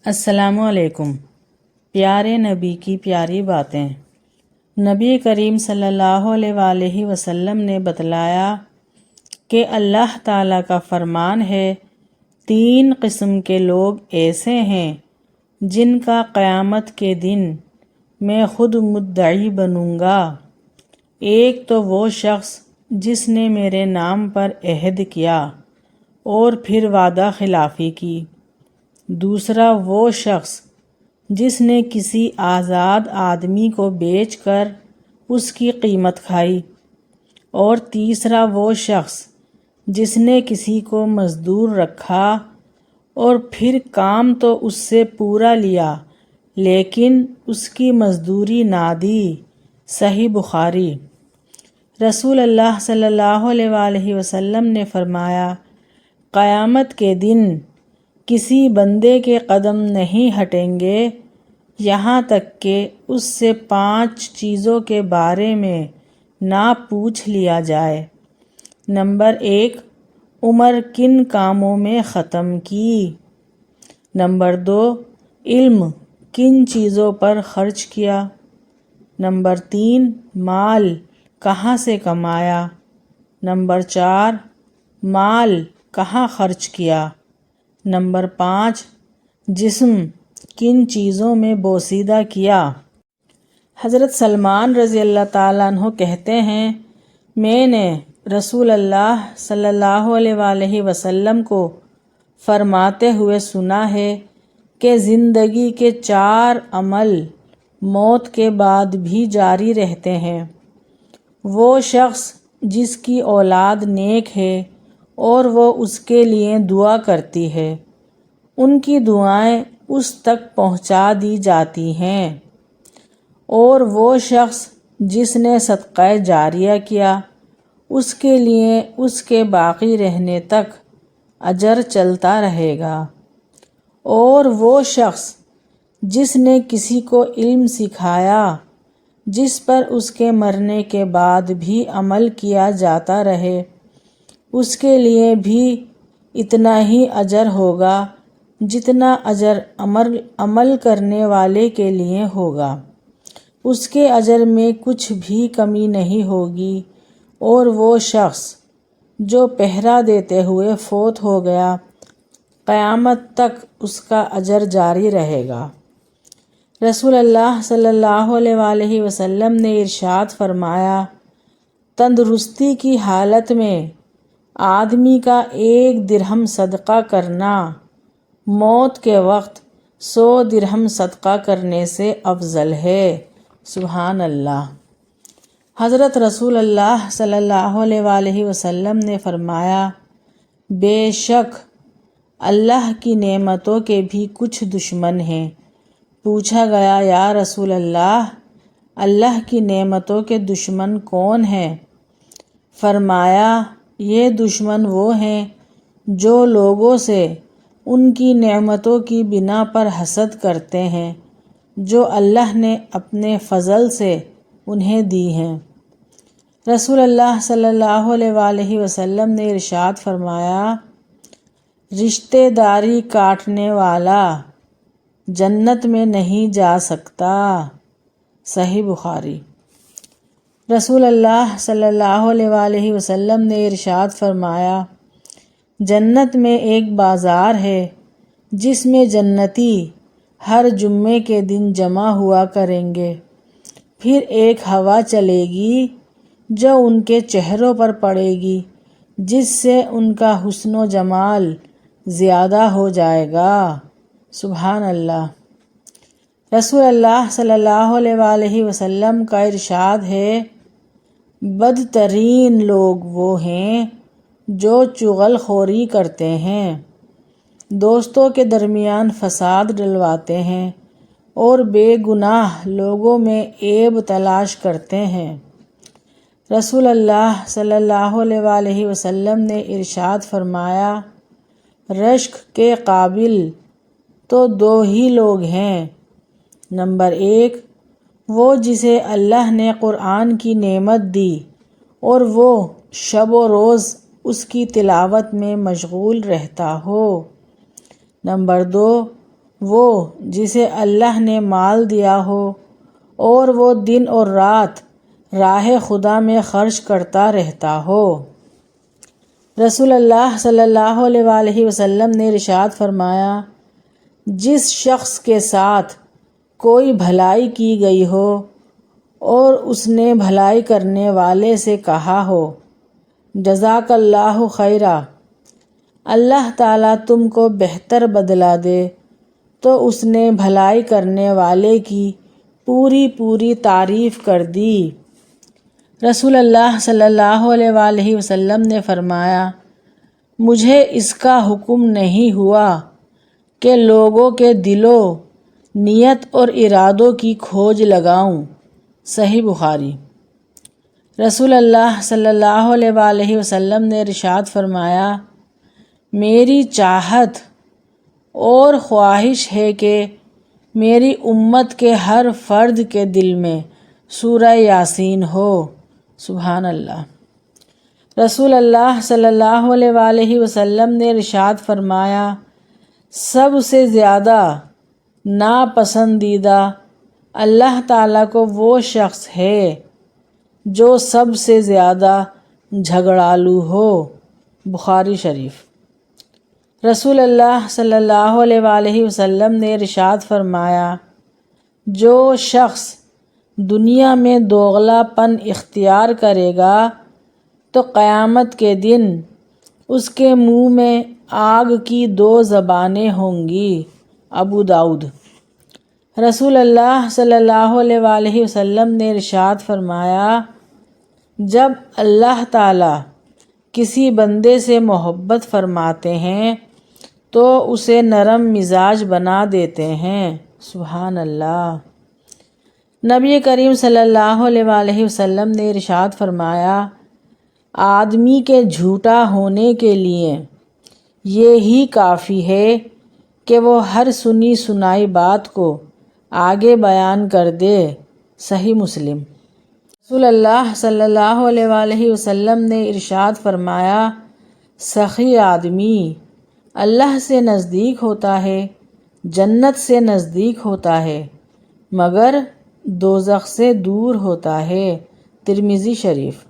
السلام علیکم۔ پیارے نبی کی پیاری باتیں۔ نبی کریم صلی اللہ علیہ وآلہ وسلم نے بتلایا کہ اللہ تعالیٰ کا فرمان ہے، 3 قسم کے لوگ ایسے ہیں جن کا قیامت کے دن میں خود مدعی بنوں گا۔ ایک تو وہ شخص جس نے میرے نام پر عہد کیا اور پھر وعدہ خلافی کی۔ دوسرا وہ شخص جس نے کسی آزاد آدمی کو بیچ کر اس کی قیمت کھائی۔ اور تیسرا وہ شخص جس نے کسی کو مزدور رکھا اور پھر کام تو اس سے پورا لیا لیکن اس کی مزدوری نہ دی۔ صحیح بخاری۔ رسول اللہ صلی اللہ علیہ وآلہ وسلم نے فرمایا، قیامت کے دن کسی بندے کے قدم نہیں ہٹیں گے یہاں تک کہ اس سے 5 چیزوں کے بارے میں نہ پوچھ لیا جائے۔ نمبر 1، عمر کن کاموں میں ختم کی۔ نمبر 2، علم کن چیزوں پر خرچ کیا۔ نمبر 3، مال کہاں سے کمایا۔ نمبر 4، مال کہاں خرچ کیا۔ نمبر 5، جسم کن چیزوں میں بوسیدہ کیا۔ حضرت سلمان رضی اللہ تعالیٰ عنہ کہتے ہیں، میں نے رسول اللہ صلی اللہ علیہ وآلہ وسلم کو فرماتے ہوئے سنا ہے کہ زندگی کے 4 عمل موت کے بعد بھی جاری رہتے ہیں۔ وہ شخص جس کی اولاد نیک ہے اور وہ اس کے لیے دعا کرتی ہے، ان کی دعائیں اس تک پہنچا دی جاتی ہیں۔ اور وہ شخص جس نے صدقہ جاریہ کیا، اس کے لیے اس کے باقی رہنے تک اجر چلتا رہے گا۔ اور وہ شخص جس نے کسی کو علم سکھایا جس پر اس کے مرنے کے بعد بھی عمل کیا جاتا رہے، اس کے لیے بھی اتنا ہی اجر ہوگا جتنا اجر عمل کرنے والے کے لیے ہوگا۔ اس کے اجر میں کچھ بھی کمی نہیں ہوگی۔ اور وہ شخص جو پہرا دیتے ہوئے فوت ہو گیا، قیامت تک اس کا اجر جاری رہے گا۔ رسول اللہ صلی اللہ علیہ وآلہ وسلم نے ارشاد فرمایا، تندرستی کی حالت میں آدمی کا 1 درہم صدقہ کرنا موت کے وقت 100 درہم صدقہ کرنے سے افضل ہے۔ سبحان اللہ۔ حضرت رسول اللہ صلی اللہ علیہ وآلہ وسلم نے فرمایا، بے شک اللہ کی نعمتوں کے بھی کچھ دشمن ہیں۔ پوچھا گیا، یا رسول اللہ، اللہ کی نعمتوں کے دشمن کون ہیں؟ فرمایا، یہ دشمن وہ ہیں جو لوگوں سے ان کی نعمتوں کی بنا پر حسد کرتے ہیں جو اللہ نے اپنے فضل سے انہیں دی ہیں۔ رسول اللہ صلی اللہ علیہ وآلہ وسلم نے ارشاد فرمایا، رشتہ داری کاٹنے والا جنت میں نہیں جا سکتا۔ صحیح بخاری۔ رسول اللہ صلی اللہ علیہ وآلہ وسلم نے ارشاد فرمایا، جنت میں ایک بازار ہے جس میں جنتی ہر جمعے کے دن جمع ہوا کریں گے، پھر ایک ہوا چلے گی جو ان کے چہروں پر پڑے گی جس سے ان کا حسن و جمال زیادہ ہو جائے گا۔ سبحان اللہ۔ رسول اللہ صلی اللہ علیہ وآلہ وسلم کا ارشاد ہے، بدترین لوگ وہ ہیں جو چغل خوری کرتے ہیں، دوستوں کے درمیان فساد ڈلواتے ہیں اور بے گناہ لوگوں میں عیب تلاش کرتے ہیں۔ رسول اللہ صلی اللہ علیہ وآلہ وسلم نے ارشاد فرمایا، رشک کے قابل تو 2 ہی لوگ ہیں۔ نمبر 1، وہ جسے اللہ نے قرآن کی نعمت دی اور وہ شب و روز اس کی تلاوت میں مشغول رہتا ہو۔ نمبر 2، وہ جسے اللہ نے مال دیا ہو اور وہ دن اور رات راہ خدا میں خرچ کرتا رہتا ہو۔ رسول اللہ صلی اللہ علیہ وآلہ وسلم نے ارشاد فرمایا، جس شخص کے ساتھ کوئی بھلائی کی گئی ہو اور اس نے بھلائی کرنے والے سے کہا ہو جزاک اللہ خیرا، اللہ تعالیٰ تم کو بہتر بدلہ دے، تو اس نے بھلائی کرنے والے کی پوری تعریف کر دی۔ رسول اللہ صلی اللہ علیہ وآلہ وسلم نے فرمایا، مجھے اس کا حکم نہیں ہوا کہ لوگوں کے دلوں، نیت اور ارادوں کی کھوج لگاؤں۔ صحیح بخاری۔ رسول اللہ صلی اللہ علیہ وآلہ وسلم نے ارشاد فرمایا، میری چاہت اور خواہش ہے کہ میری امت کے ہر فرد کے دل میں سورہ یاسین ہو۔ سبحان اللہ۔ رسول اللہ صلی اللہ علیہ وآلہ وسلم نے ارشاد فرمایا، سب سے زیادہ ناپسندیدہ اللہ تعالیٰ کو وہ شخص ہے جو سب سے زیادہ جھگڑالو ہو۔ بخاری شریف۔ رسول اللہ صلی اللہ علیہ وآلہ وسلم نے ارشاد فرمایا، جو شخص دنیا میں دوغلا پن اختیار کرے گا تو قیامت کے دن اس کے منہ میں آگ کی 2 زبانیں ہوں گی۔ ابو داؤد۔ رسول اللہ صلی اللہ علیہ وآلہ وسلم نے ارشاد فرمایا، جب اللہ تعالیٰ کسی بندے سے محبت فرماتے ہیں تو اسے نرم مزاج بنا دیتے ہیں۔ سبحان اللہ۔ نبی کریم صلی اللہ علیہ وآلہ وسلم نے ارشاد فرمایا، آدمی کے جھوٹا ہونے کے لیے یہی کافی ہے کہ وہ ہر سنی سنائی بات کو آگے بیان کر دے۔ صحیح مسلم۔ رسول اللہ صلی اللہ علیہ وآلہ وسلم نے ارشاد فرمایا، سخی آدمی اللہ سے نزدیک ہوتا ہے، جنت سے نزدیک ہوتا ہے، مگر دوزخ سے دور ہوتا ہے۔ ترمذی شریف۔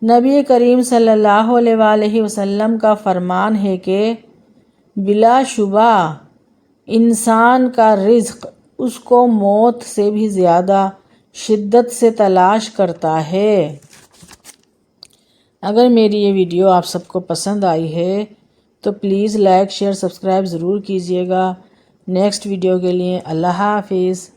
نبی کریم صلی اللہ علیہ وآلہ وسلم کا فرمان ہے کہ بلا شبہ انسان کا رزق اس کو موت سے بھی زیادہ شدت سے تلاش کرتا ہے۔ اگر میری یہ ویڈیو آپ سب کو پسند آئی ہے تو پلیز لائک، شیئر، سبسکرائب ضرور کیجیے گا۔ نیکسٹ ویڈیو کے لیے اللہ حافظ۔